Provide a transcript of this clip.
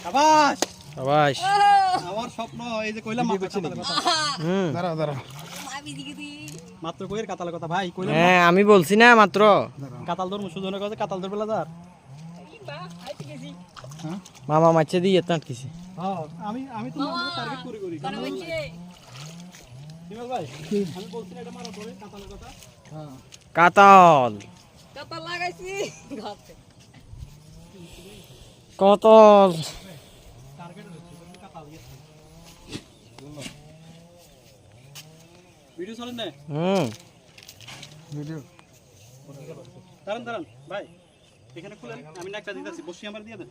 শাবাশ শাবাশ। আমার স্বপ্ন এই যে কইলাম মাত্র কাতালের কথা। দাঁড়াও দাঁড়াও মাত্র কইের কাতালের কথা ভাই কইলাম হ্যাঁ আমি বলছি না মাত্র কাতাল ধর্ম সুজনের কাছে কাতাল ধর বেলা যার। মামা মাছে দিয়ে আটকেছি। হ্যাঁ আমি আমি তো টার্গেট করি হিমেল ভাই আমি বলছি না এটা মারা পড়ে কাতালের কথা। কাতল লাগাইছি কতল টার্গেট হচ্ছে কাতাল গেছে ভিডিও চলেন না ভিডিও দাঁড়ান ভাই এখানে খুলেন আমি একটা দিতেছি বসি আমার দিয়ে দেন।